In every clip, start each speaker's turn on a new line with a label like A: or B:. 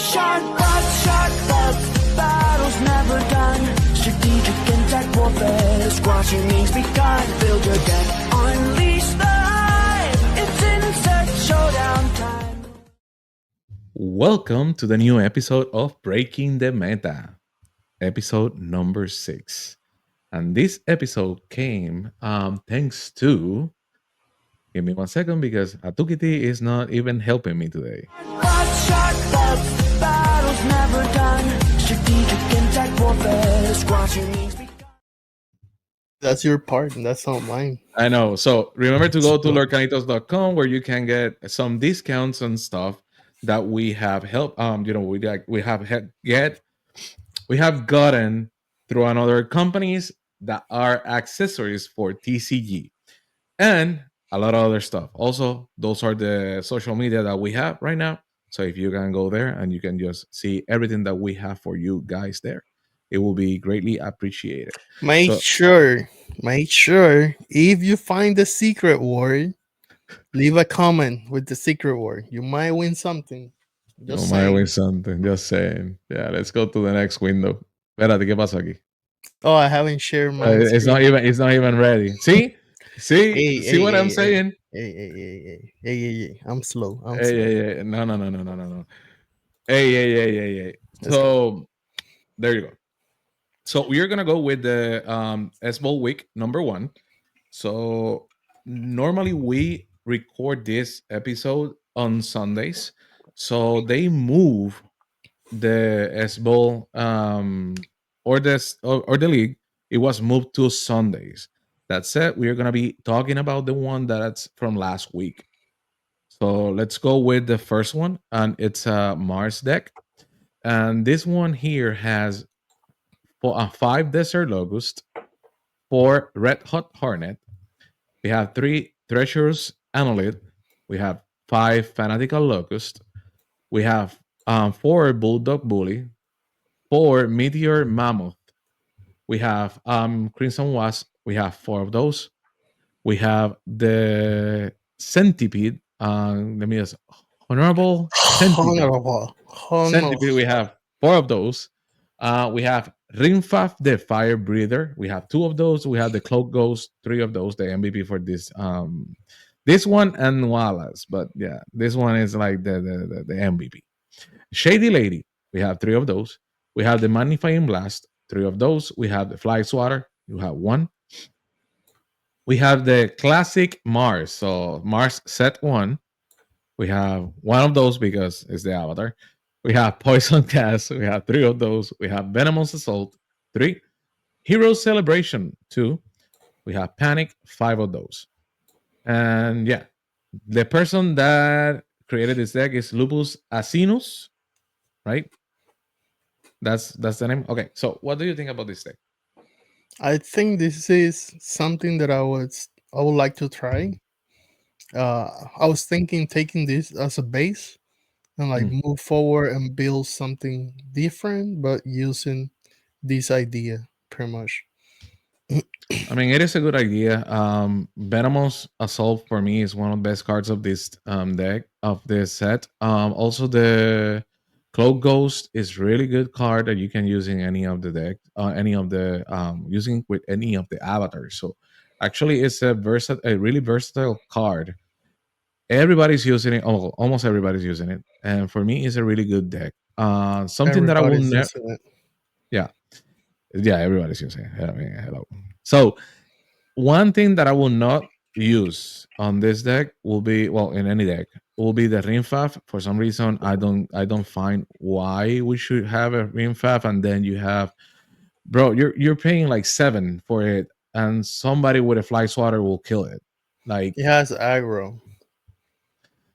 A: Shark thoughts, battle's never done. Strategic and tech warfare, squash your needs begun. Build your deck, unleash the hype. It's insect showdown time.
B: Welcome to the new episode of Breaking the Meta, episode number 6. And this episode came thanks to. Give me 1 second because Atukiti is not even helping me today.
A: Shark thoughts, battle's never done. Strategic and tech warfare, squash your needs begun.
C: That's your part, and that's not mine.
B: I know. So remember to go to Lorcanitos.com where you can get some discounts and stuff that we have helped. We have gotten through another companies that are accessories for TCG and a lot of other stuff. Also, those are the social media that we have right now. So if you can go there and you can just see everything that we have for you guys there, it will be greatly appreciated.
C: Make sure if you find the secret word, leave a comment with the secret word. You might win something.
B: Just saying. Yeah, let's go to the next window. Espérate, ¿qué pasa aquí?
C: Oh, I haven't shared my.
B: It's not even ready. See what I'm saying?
C: Hey, I'm slow.
B: No. Hey. So there you go. So we are gonna go with the SBOL week number 1. So normally we record this episode on Sundays. So they move the SBOL or the league. It was moved to Sundays. That said, we are gonna be talking about the one that's from last week. So let's go with the first one, and it's a Mars deck. And this one here has 5 Desert Locust, 4 Red Hot Hornet. We have 3 Treasures Annulid. We have 5 Fanatical Locust. We have 4 Bulldog Bully, 4 Meteor Mammoth. We have Crimson Wasp. We have 4 of those. We have the Centipede. Let me just Honorable Centipede. Centipede. We have 4 of those. We have Rimfaf, the Fire Breather. We have 2 of those. We have the Cloak Ghost, 3 of those. The MVP for this one and Wallace. But yeah, this one is like the MVP. Shady Lady. We have 3 of those. We have the Magnifying Blast, 3 of those. We have the Fly Swatter. You have 1. We have the classic Mars. So Mars set 1. We have 1 of those because it's the avatar. We have Poison Cast. We have 3 of those. We have Venomous Assault. 3. Hero Celebration. 2. We have Panic. 5 of those. And yeah, the person that created this deck is Lupus Asinus, right? That's the name. Okay, so what do you think about this deck?
C: I think this is something that I would like to try. I was thinking taking this as a base and like move forward and build something different, but using this idea pretty much.
B: I mean, it is a good idea. Venomous Assault for me is one of the best cards of this deck, of this set. Also, the Cloak Ghost is really good card that you can use in any of the deck, using with any of the avatars. So actually, it's a really versatile card. Everybody's using it. Almost everybody's using it, and for me, it's a really good deck. Something that I will never. Yeah, everybody's using it. I mean, hello. So one thing that I will not use on this deck will be, in any deck, will be the Rimfaf. For some reason, I don't find why we should have a Rimfaf, and then you have, bro, you're paying like 7 for it, and somebody with a Fly Swatter will kill it. Like,
C: it has aggro.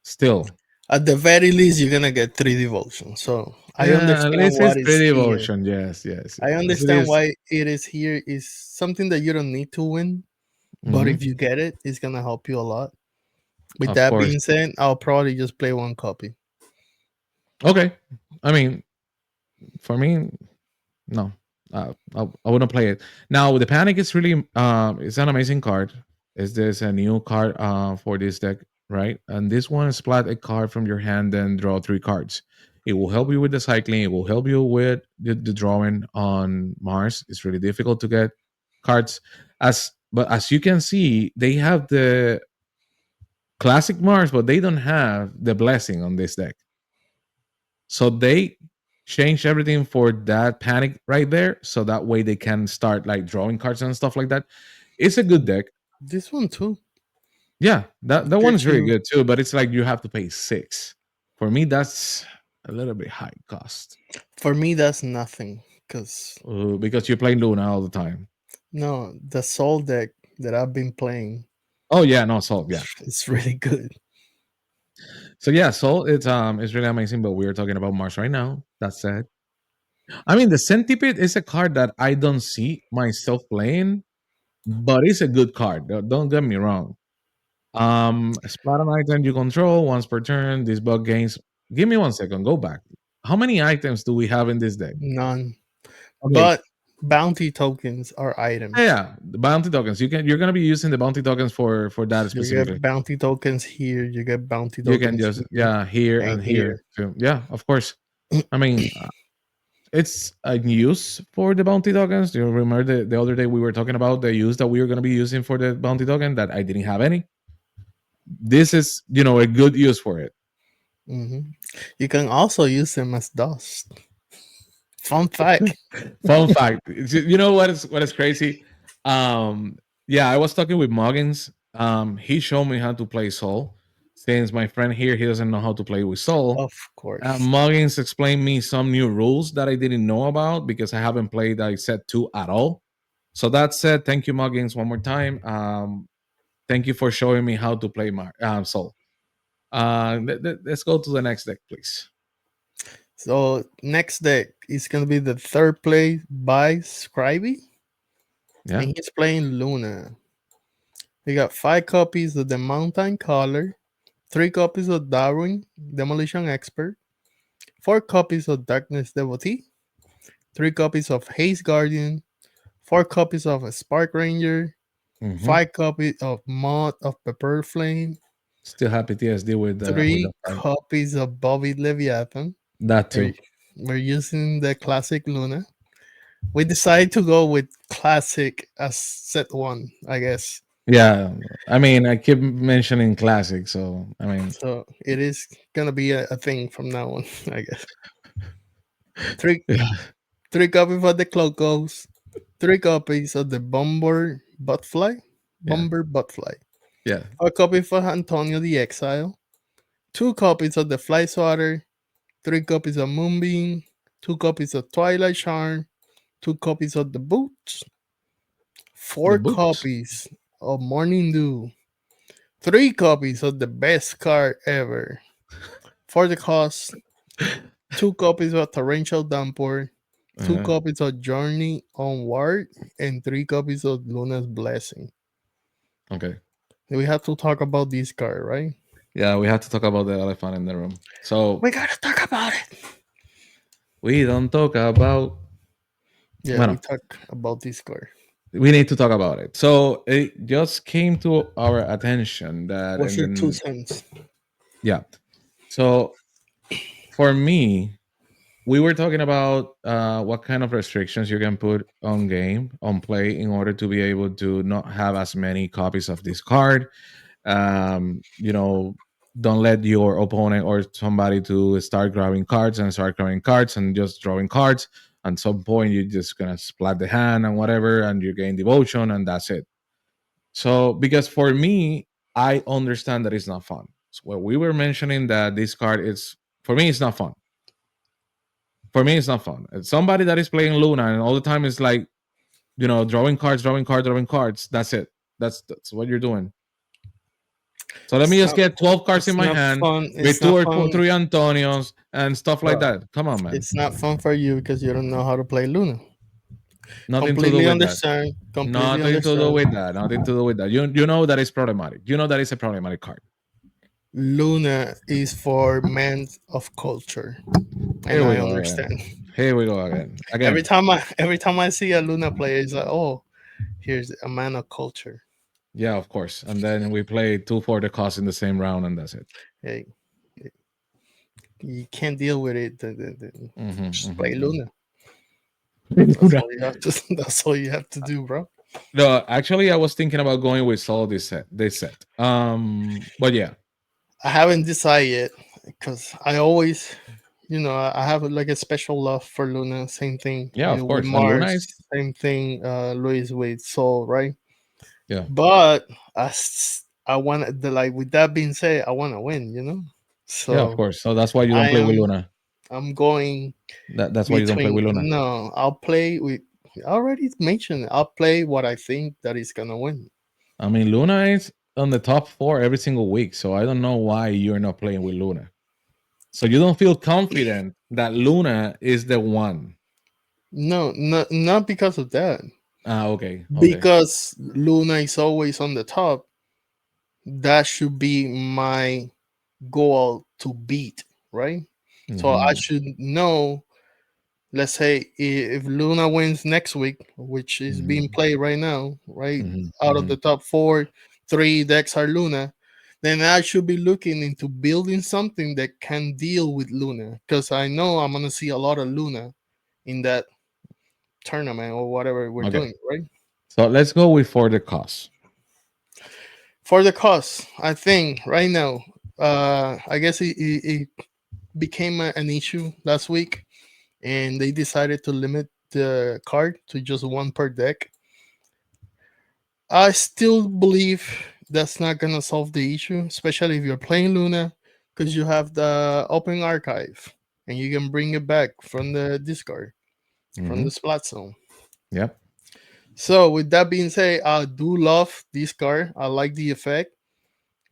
B: Still,
C: at the very least, you're gonna get 3 devotion. So I understand why it's 3 devotion.
B: Yes.
C: I understand why it is here. Is something that you don't need to win, but if you get it, it's gonna help you a lot. With that being said, I'll probably just play 1 copy.
B: Okay, I mean, for me, no, I wouldn't play it. Now, the Panic is really it's an amazing card. Is this a new card for this deck, right? And this one splat a card from your hand and draw 3 cards. It will help you with the cycling. It will help you with the drawing on Mars. It's really difficult to get cards. But as you can see, they have the classic Mars, but they don't have the blessing on this deck. So they changed everything for that panic right there, so that way they can start like drawing cards and stuff like that. It's a good deck.
C: This one too.
B: Yeah, that one is
C: Gives
B: really
C: you,
B: good too, but it's like you have to pay 6. For me, that's a little bit high cost
C: for me, that's nothing. Because
B: because you're playing Luna all the time.
C: no, the Soul deck that I've been playing,
B: Oh yeah, no, Soul, yeah.
C: it's really good.
B: So yeah, Soul, it's really amazing. But we're talking about Mars right now. That said, I mean, the Centipede is a card that I don't see myself playing, but it's a good card. Don't get me wrong. Spot an item you control once per turn. This bug gains. Give me 1 second. Go back. How many items do we have in this deck?
C: None.
B: Okay.
C: But bounty tokens are items.
B: Yeah, the bounty tokens. You're gonna be using the bounty tokens for that
C: You
B: specifically.
C: get bounty tokens here. You get bounty
B: You
C: tokens.
B: can just
C: here,
B: here
C: and
B: and here. Too. Yeah, of course. I mean, it's a use for the bounty tokens. You remember the other day we were talking about the use that we were gonna be using for the bounty token that I didn't have any. This is a good use for it.
C: Mhm. You can also use them as dust. Fun fact.
B: Fun fact. You know what is crazy? Yeah, I was talking with Muggins. He showed me how to play Soul. Since my friend here, he doesn't know how to play with Soul.
C: Of course.
B: Muggins explained me some new rules that I didn't know about because I haven't played set 2 at all. So that said, thank you, Muggins, one more time. Thank you for showing me how to play Soul. Let's go to the next deck, please.
C: So next deck is gonna be the third place by Scribey.
B: Yeah.
C: And he's playing Luna. We got 5 copies of the Mountain Caller, 3 copies of Darwin, Demolition Expert, 4 copies of Darkness Devotee, 3 copies of Haze Guardian, 4 copies of a Spark Ranger, 5 copies of Mod of Pepper Flame,
B: Still happy TSD with
C: 3 copies of Bobby Leviathan.
B: That too.
C: We're using the classic Luna. We decided to go with classic as set 1, I guess.
B: Yeah, I mean, I keep mentioning classic, so I mean,
C: so it is gonna be a thing from now on, I guess. 3 copies for the Clocos, 3 copies of the Bomber Buttfly,
B: yeah,
C: a copy for Antonio the Exile, 2 copies of the Fly Swatter, 3 copies of Moonbeam, 2 copies of Twilight Charm, 2 copies of the Boots, 4 copies of Morning Dew, 3 copies of the best card ever. For the cost, 2 copies of Torrential Downpour, 2 copies of Journey Onward, and 3 copies of Luna's Blessing.
B: Okay.
C: We have to talk about this card, right?
B: Yeah, we have to talk about the elephant in the room. So
C: we gotta talk about it.
B: We don't talk about.
C: Yeah, we talk about this card.
B: We need to talk about it. So it just came to our attention that.
C: What's your 2 cents?
B: Yeah. So for me, we were talking about what kind of restrictions you can put on play in order to be able to not have as many copies of this card. Don't let your opponent or somebody to start grabbing cards and just drawing cards. At some point, you're just gonna splat the hand and whatever, and you gain devotion, and that's it. So, because for me, I understand that it's not fun. So when we were mentioning that this card is, for me, it's not fun. For me, it's not fun. It's somebody that is playing Luna and all the time is like, drawing cards. That's it. That's what you're doing. So let me just get 12 cards in my hand with 2 or 3 Antonios and stuff like that. Come on, man.
C: It's not fun for you because you don't know how to play Luna.
B: Nothing to do with that.
C: Nothing
B: to do with that. Nothing to do with that. You know that it's problematic. You know that it's a problematic card.
C: Luna is for men of culture. And I understand.
B: Here we go again.
C: Every time I see a Luna player, it's like, oh, here's a man of culture.
B: Yeah, of course. And then we play 2 for the cost in the same round, and that's it.
C: Hey. you can't deal with it, just play
B: mhm.
C: Luna. That's all you have to. That's all you have to do, bro.
B: No, actually, I was thinking about going with Solo this set. But yeah,
C: I haven't decided yet because I always, I have like a special love for Luna. Same thing
B: yeah, of
C: with
B: course. And Luna
C: Mars.
B: is
C: Same thing, Luis with Soul, right?
B: yeah,
C: But I want the like. With that being said, I want to win.
B: yeah, of
C: So
B: course. So that's why you
C: I
B: don't play with
C: am.
B: Luna.
C: I'm going
B: That's why you don't play
C: between.
B: with Luna.
C: No, I'll play with. I already mentioned. I'll play what I think that is gonna win.
B: I mean, Luna is on the top 4 every single week, so I don't know why you're not playing with Luna. So you don't feel confident that Luna is the one.
C: No, not because of that.
B: Ah, okay, okay.
C: Because Luna is always on the top. That should be my goal to beat, right? So I
B: Hmm.
C: should know. Let's say if Luna wins next week, which is being
B: Hmm.
C: played right now, right?
B: Hmm.
C: Out of
B: Hmm.
C: the top four, three decks are Luna. Then I should be looking into building something that can deal with Luna because I know I'm gonna see a lot of Luna in that tournament or whatever we're
B: Okay.
C: doing, right?
B: So let's go with for the cost.
C: For the cost, I think right now, I guess it became an issue last week, and they decided to limit the card to just one per deck. I still believe that's not gonna solve the issue, especially if you're playing Luna, because you have the open archive and you can bring it back from the discard from
B: Hmm.
C: the splat zone.
B: Yep.
C: So with that being said, I do love this card. I like the effect.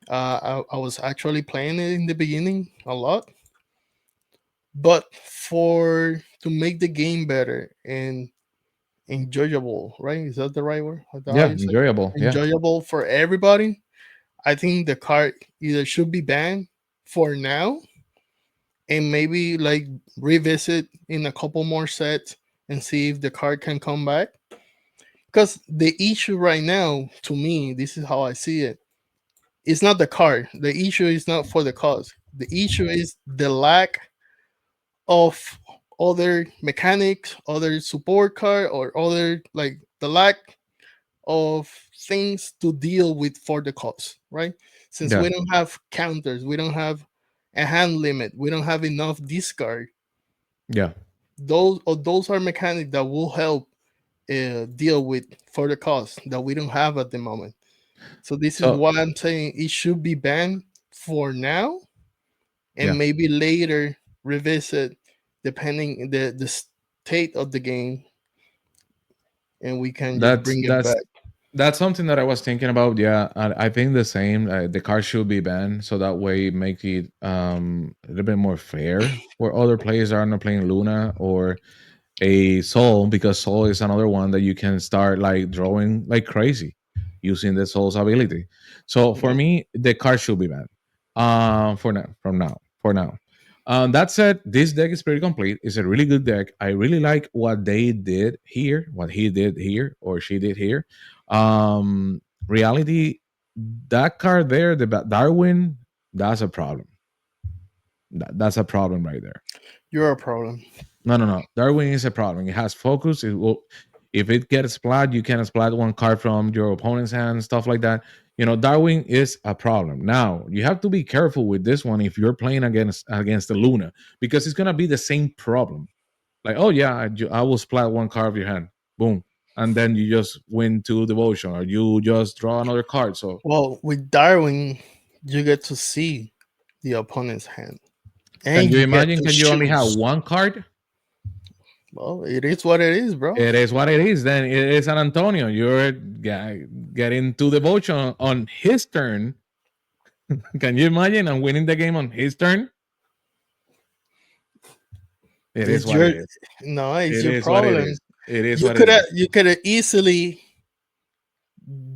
C: I was actually playing it in the beginning a lot, but for to make the game better and enjoyable, right? Is that the right word? Is that how
B: Yeah.
C: you say?
B: Enjoyable. Yeah.
C: Enjoyable for everybody. I think the card either should be banned for now and maybe like revisit in a couple more sets and see if the card can come back. Because the issue right now, to me, this is how I see it. It's not the card. The issue is not for the cause. The issue is the lack of other mechanics, other support card, or other like the lack of things to deal with for the cause, right? Since
B: Yeah.
C: we don't have counters, we don't have a hand limit, we don't have enough discard.
B: Yeah.
C: Those are mechanics that will help deal with for the cause that we don't have at the moment. So this is
B: So
C: what I'm saying. It should be banned for now, and
B: yeah.
C: maybe later revisit depending the state of the game, and we can just
B: That's
C: bring it
B: that's
C: back.
B: that's something that I was thinking about. Yeah, I think the same. The car should be banned, so that way make it a little bit more fair where other players are not playing Luna or a Soul, because Soul is another one that you can start like drawing like crazy using the Soul's ability. So for
C: Yeah.
B: me, the car should be banned. For now, from now, for now. That said, this deck is pretty complete. It's a really good deck. I really like what they did here, what he did here, or she did here. Reality, that card there, the Darwin, that's a problem. That's a problem right there.
C: You're a problem.
B: No, no, no. Darwin is a problem. It has focus. It will, if it gets splat, you can splat one card from your opponent's hand, stuff like that. Darwin is a problem. Now you have to be careful with this one if you're playing against the Luna, because it's gonna be the same problem. Like, oh yeah, I will splat one card of your hand, boom, and then you just win two devotion, or you just draw another card. So
C: Well, with Darwin, you get to see the opponent's hand,
B: can
C: and
B: you
C: you get
B: imagine?
C: to
B: Can you only have
C: choose.
B: one card?
C: Well, it is what it is, bro.
B: It is what it is. Then it is San Antonio. You're getting to devotion on his turn. Can you imagine? I'm winning the game on his turn. It is
C: It's
B: what
C: your
B: it is.
C: no, it's
B: It
C: your
B: is what it
C: problem.
B: is. It is
C: You
B: what it
C: could have
B: is.
C: you could have easily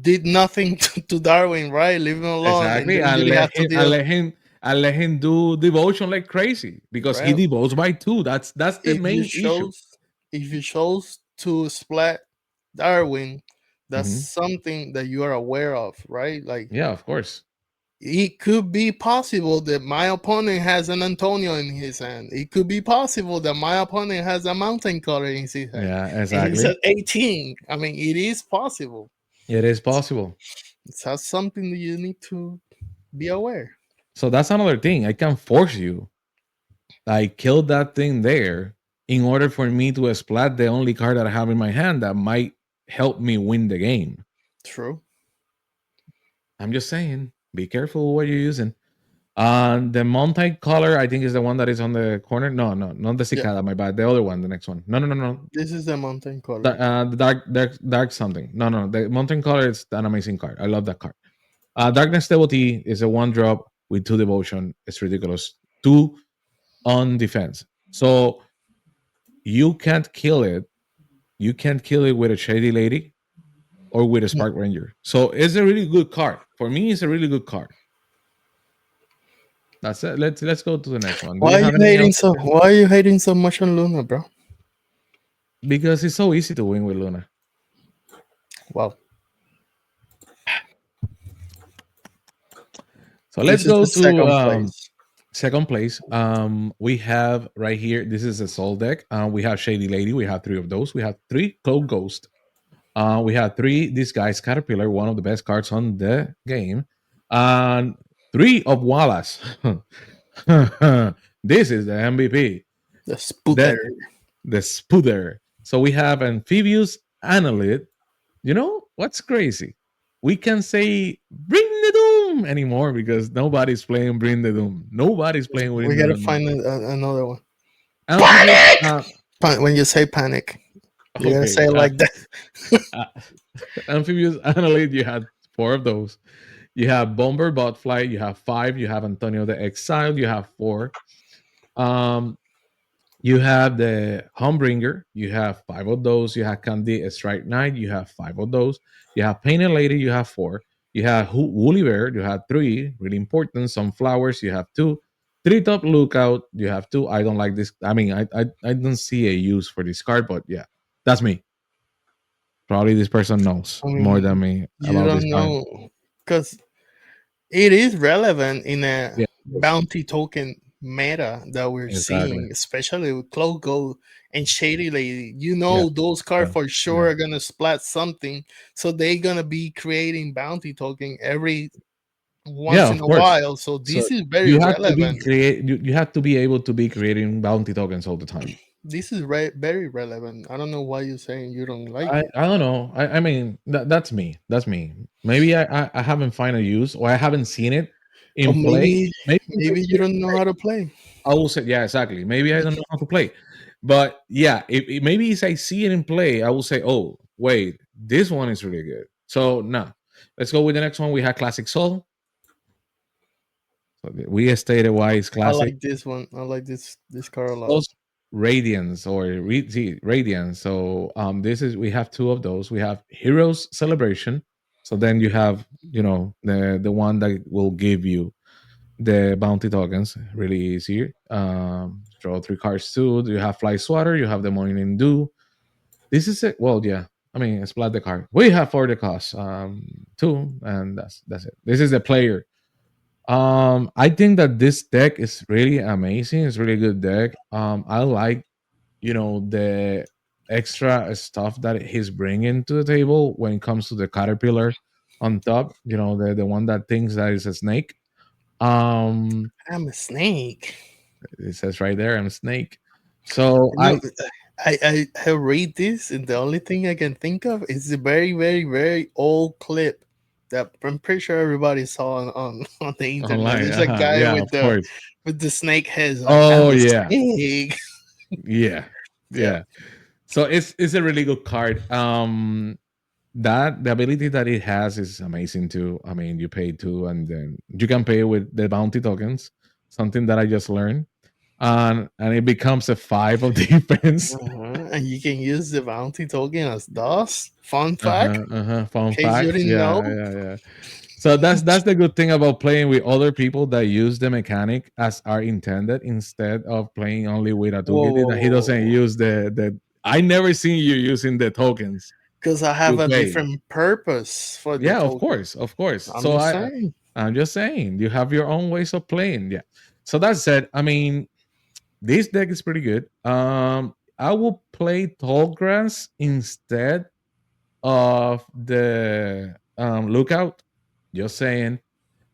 C: did nothing to Darwin, right? Leave him alone, and
B: Exactly.
C: then
B: I
C: you didn't
B: let
C: have to
B: him. I
C: deal,
B: let him. I let him do devotion like crazy because he
C: right?
B: devotes by two. That's the
C: If you
B: main issue.
C: chose if you chose to splat Darwin, that's
B: Hmm.
C: something that you are aware of, right? Like
B: Yeah, of course.
C: it could be possible that my opponent has an Antonio in his hand. It could be possible that my opponent has a mountain color in his hand.
B: Yeah,
C: And he's
B: exactly.
C: at 18. I mean, it is possible.
B: It is possible.
C: It's something that you need to be aware.
B: So that's another thing. I can force you. I kill that thing there in order for me to splat the only card that I have in my hand that might help me win the game.
C: True.
B: I'm just saying, be careful what you're using. The multicolor, I think, is the one that is on the corner. No, not the cicada. My bad. The other one, the next one. No.
C: This is the mountain color.
B: The dark something. No. The mountain color is an amazing card. I love that card. Darkness Devotee is a 1-drop with 2 devotion. It's ridiculous. 2 on defense. So you can't kill it. You can't kill it with a Shady Lady or with a Spark Ranger. So it's a really good card. For me, it's a really good card. That's it. Let's go to the next one.
C: Why are you hating so much on Luna, bro?
B: Because it's so easy to win with Luna.
C: Wow.
B: So let's go to second place. We have right here. This is a Soul deck. We have Shady Lady. We have 3 of those. We have 3 Cloak Ghost. We have 3 Disguise Caterpillar, one of the best cards on the game, and 3 of Wallace. This is the MVP.
C: The Spooder.
B: The Spooder. So we have Amphibious Annelid. You know what's crazy? We can say Bring the Doom anymore because nobody's playing Bring the Doom. Nobody's playing with
C: We gotta find another one. When you say panic, you gotta say it like that.
B: Amphibious Annelid, you had 4 of those. You have Bomber Botfly, you have 5. You have Antonio the Exile, you have 4. You have the Homebringer, you have 5 of those. You have Candy Strike Knight, you have 5 of those. You have Painted Lady, you have 4. You have Woolly Bear, you have 3, really important. Sunflowers, you have 2. 3 Top Lookout, you have 2. I don't like this. I mean, I don't see a use for this card, but yeah, that's me. Probably this person knows more than me about this card.
C: Because it is relevant in a bounty token meta that we're seeing, especially with Cloak Gold and Shady Lady. Those cards for sure are gonna splat something, so they're gonna be creating bounty token every once in a while. So this is very relevant.
B: You have to be able to be creating bounty tokens all the time.
C: This is very relevant. I don't know why you're saying you don't like it.
B: I don't know. I mean, that's me. That's me. Maybe I haven't found a use, or I haven't seen it in play.
C: Maybe you don't know how to play.
B: I will say, yeah, exactly. Maybe I don't know how to play. But yeah, maybe if I see it in play, I will say, oh, wait, this one is really good. So no. Let's go with the next one. We have Classic Soul. So we stated why it's classic.
C: I like this one. I like this card a lot.
B: Radiance or Radiance. So we have 2 of those. We have Heroes Celebration. So then you have, the one that will give you the bounty tokens really easy. Draw 3 cards too. You have Fly Swatter. You have the Morning Dew. This is it. Well, yeah. I mean, splat the card. We have for the cost 2, and that's it. This is the player. I think that this deck is really amazing. It's really good deck. I like, the extra stuff that he's bringing to the table when it comes to the caterpillar on top. The one that thinks that is a snake.
C: I'm a snake.
B: It says right there, I'm a snake. So
C: I read this, and the only thing I can think of is a very, very, very old clip that I'm pretty sure everybody saw on the internet.
B: Online,
C: There's a guy with the snake heads.
B: Yeah.
C: Snake.
B: yeah. So it's a really good card. That the ability that it has is amazing too. I mean, you pay 2, and then you can pay with the bounty tokens. Something that I just learned. And it becomes a 5 of defense.
C: And you can use the bounty token as DOS. Fun fact.
B: Fun fact. Yeah. So that's the good thing about playing with other people that use the mechanic as are intended, instead of playing only with a toolkit that he doesn't use the. I never seen you using the tokens
C: because I have a different purpose for the token.
B: of course. So I'm just saying, you have your own ways of playing. Yeah. So that said, I mean, this deck is pretty good. I will play tall grass instead of the lookout. Just saying,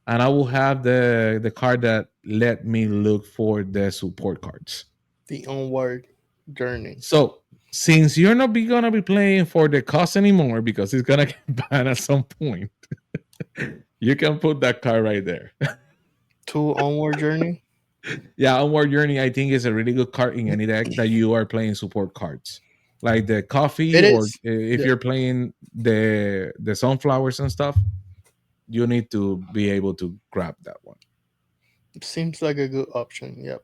B: and I will have the card that let me look for the support cards.
C: The onward journey.
B: So since you're not gonna be playing for the cost anymore because it's gonna get banned at some point, you can put that card right there.
C: Two onward journey.
B: Yeah, Onward Journey, I think, is a really good card in any deck that you are playing support cards. Like the coffee,
C: It
B: or
C: is.
B: if
C: Yeah.
B: you're playing the sunflowers and stuff, you need to be able to grab that one.
C: Seems like a good option. Yep.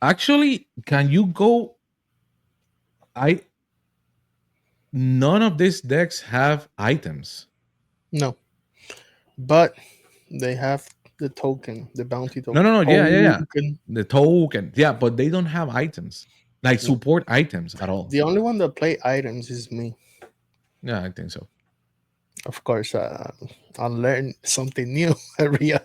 B: Actually, can you go? I None of these decks have items.
C: No, but they have the token, the bounty
B: No,
C: token.
B: no, no. Yeah, yeah, yeah.
C: Token.
B: The token. Yeah, but they don't have items like
C: No.
B: support items at all.
C: The only one that play items is me.
B: Yeah, I think so.
C: Of course, I learn something new every year.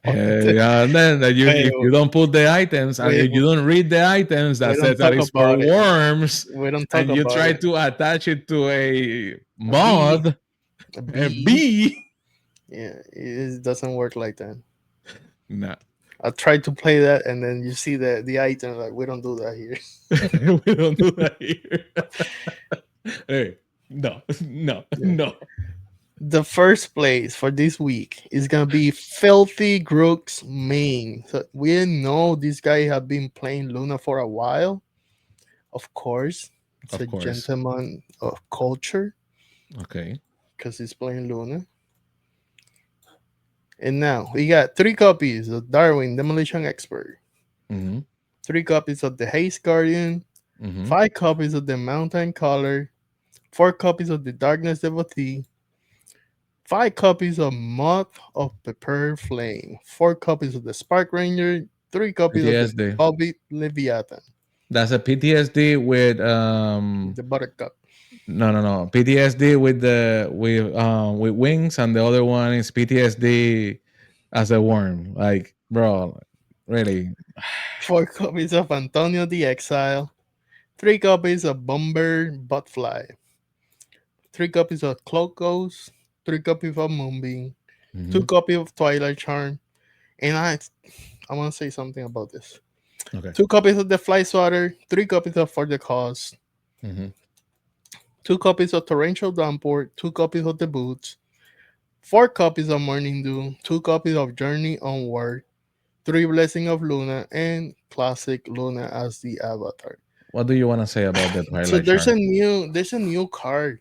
B: Yeah, and then if you don't put the items and
C: we,
B: if you don't read the items
C: we
B: that
C: don't
B: says that
C: talk
B: it's for
C: about it.
B: worms,
C: We don't talk
B: and you
C: about
B: try
C: it.
B: to attach it to a
C: A
B: mod,
C: A
B: a
C: bee.
B: bee.
C: Yeah, it doesn't work like that.
B: No,
C: I tried to play that, and then you see the item. Like, we don't do that here.
B: we don't do that here. Hey, no, no,
C: Yeah.
B: no.
C: The first place for this week is gonna be Filthy Grook's main. So we know this guy have been playing Luna for a while. Of course, it's
B: Of
C: a
B: course.
C: gentleman of culture
B: Okay.
C: because he's playing Luna. And now we got 3 copies of Darwin Demolition Expert,
B: Mm-hmm.
C: 3 copies of the Haze Guardian,
B: Mm-hmm.
C: 5 copies of the Mountain Caller, 4 copies of the Darkness Devotee, 5 copies of Moth of Prepared Flame, 4 copies of the Spark Ranger, 3 copies of the
B: PTSD.
C: Hobbit Leviathan,
B: That's a PTSD with
C: the Buttercup.
B: no PTSD with wings, and the other one is PTSD as a worm. Like, bro, really.
C: 4 copies of Antonio the Exile, 3 copies of Bomber Butfly, 3 copies of Cloak Ghost, 3 copies of Moonbeam, 2
B: Mhm.
C: copies of Twilight Charm, and I want to say something about this.
B: Okay.
C: 2 copies of the Fly Swatter, 3 copies of For the Cause,
B: Mm-hmm.
C: 2 copies of Torrential Downpour, 2 copies of the Boots, 4 copies of Morning Dew, 2 copies of Journey Onward, 3 Blessing of Luna, and Classic Luna as the avatar.
B: What do you want to say about the
C: So
B: Twilight Charm?
C: there's a new card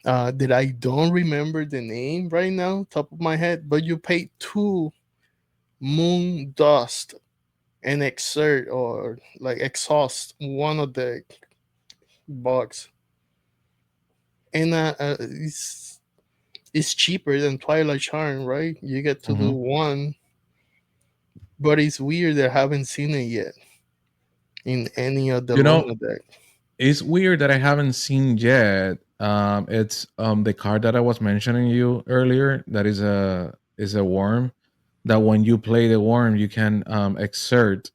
C: that I don't remember the name right now, top of my head, but you pay 2 Moon Dust and exert or like exhaust one of the bugs, and it's cheaper than Twilight Charm, right? You get to do
B: Mhm.
C: one, but it's weird that I haven't seen it yet in any of the
B: You know,
C: Luna deck.
B: it's weird that I haven't seen yet. It's the card that I was mentioning you earlier. That is a worm. That when you play the worm, you can exert.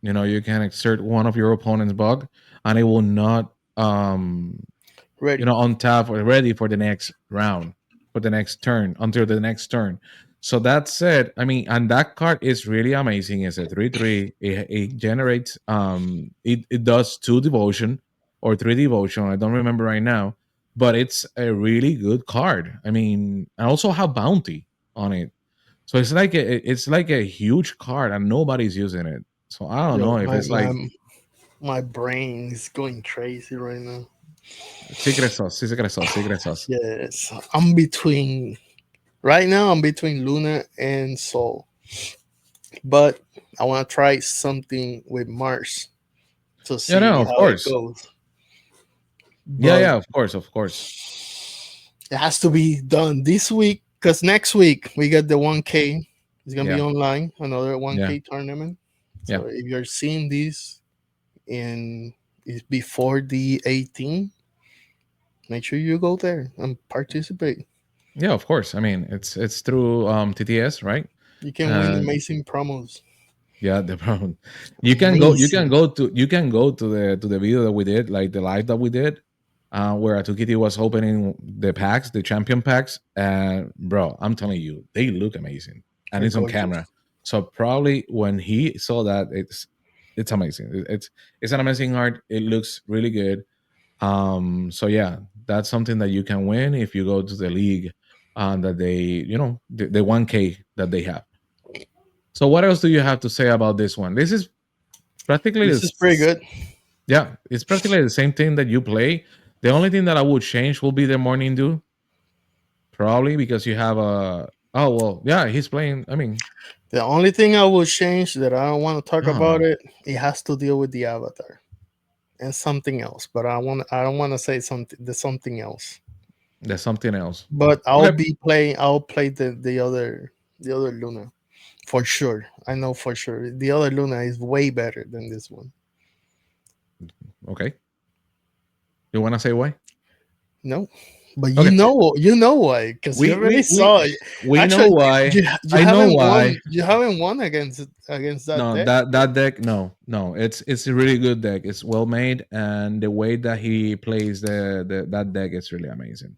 B: You can exert one of your opponent's bug, and it will not
C: Ready.
B: untap or ready for the next round, for the next turn, until the next turn. So that said, I mean, and that card is really amazing. It's a 3/3. It generates it does 2 devotion or 3 devotion. I don't remember right now, but it's a really good card. I mean, and also have bounty on it. So it's like a huge card and nobody's using it. So I don't
C: Yo,
B: know if it's like
C: my brain is going crazy right now.
B: secret sauce, secret sauce, secret sauce.
C: Yes, I'm between. Right now, I'm between Luna and Soul, but I want to try something with Mars to
B: Yeah, no,
C: see
B: of
C: how it
B: course.
C: goes.
B: Yeah,
C: But
B: yeah, of course, of course.
C: it has to be done this week because next week we get the 1K. It's gonna be
B: Yeah,
C: online, another 1K
B: yeah,
C: tournament.
B: yeah.
C: So if you're seeing this in is before the 18, make sure you go there and participate.
B: Yeah, of course. I mean, it's through TTS, right?
C: You can win
B: And
C: amazing promos.
B: yeah, the problem.
C: Amazing.
B: You can go to the video that we did, like the live that we did, where Atukiti was opening the packs, the champion packs, and bro, I'm telling you, they look amazing, and
C: They're
B: it's on
C: gorgeous.
B: camera. So probably when he saw that, it's amazing. It's an amazing art. It looks really good. So yeah, that's something that you can win if you go to the league, that they, the 1K that they have. So what else do you have to say about this one? This is practically
C: This is pretty
B: this.
C: good.
B: Yeah, it's practically the same thing that you play. The only thing that I would change will be the morning dew, probably because you have a. Oh well, yeah, he's playing. I mean,
C: The only thing I will change that I don't want to talk about
B: oh,
C: it, it has to deal with the avatar and something else. But I don't want to say something. There's something else.
B: there's something else.
C: But
B: Okay,
C: I'll play the other Luna for sure. I know for sure. The other Luna is way better than this one.
B: okay. You want to say why?
C: No, but
B: Okay,
C: you know why, because you
B: we
C: already
B: we we
C: saw it.
B: we know
C: Actually,
B: why.
C: you
B: I know
C: haven't won.
B: why.
C: You haven't won against that
B: No,
C: deck.
B: that deck, no, it's a really good deck. It's well made, and the way that he plays the that deck is really amazing.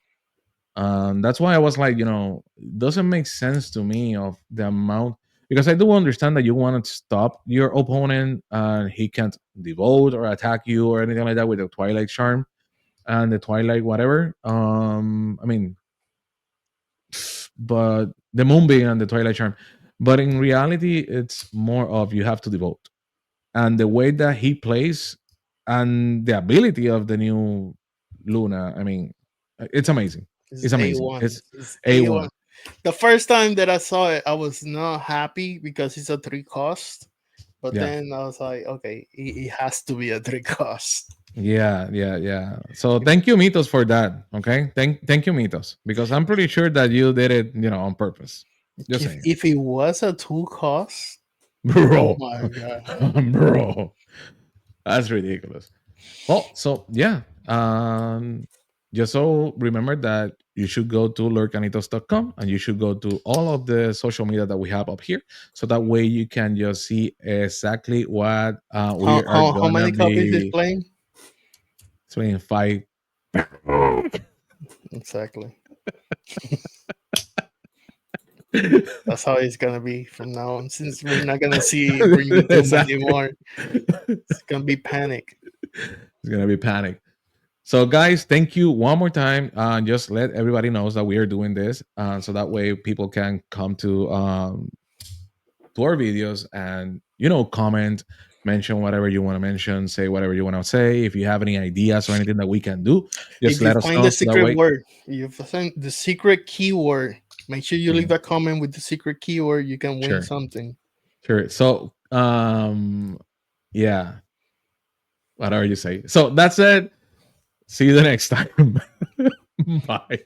B: That's why I was like, it doesn't make sense to me of the amount, because I do understand that you want to stop your opponent and he can't devote or attack you or anything like that with the Twilight Charm and the Twilight whatever. I mean, but the Moonbeam and the Twilight Charm. But in reality, it's more of you have to devote, and the way that he plays and the ability of the new Luna. I mean, it's amazing.
C: It's
B: It's amazing.
C: A1.
B: It's
C: It's A1.
B: A1.
C: The first time that I saw it, I was not happy because it's a 3 cost. But
B: Yeah.
C: then I was like, okay, it has to be a 3 cost.
B: Yeah. So thank you, Mitos, for that. Okay. Thank you, Mitos. Because I'm pretty sure that you did it, on purpose. Just saying.
C: If it was a 2 cost, oh
B: Bro.
C: my god.
B: Bro. That's ridiculous. Well, so yeah. Just so remember that you should go to lorcanitos.com and you should go to all of the social media that we have up here. So that way you can just see exactly what we are
C: How
B: gonna
C: many copies is
B: be
C: playing?
B: playing 5.
C: Exactly. That's how it's gonna be from now on. Since we're not gonna see Bring Doom
B: Exactly.
C: anymore, it's gonna be panic.
B: It's gonna be panic. So, guys, thank you one more time. Just let everybody knows that we are doing this, so that way people can come to our videos and comment, mention whatever you want to mention, say whatever you want to say. If you have any ideas or anything that we can do, just
C: If you
B: let us
C: find
B: know.
C: the
B: So that
C: secret
B: way,
C: word, if you find the secret keyword, make sure you leave
B: Mhm.
C: a comment with the secret keyword. You can win
B: Sure,
C: something.
B: sure. So, yeah, whatever you say. So that's it. See you the next time. Bye.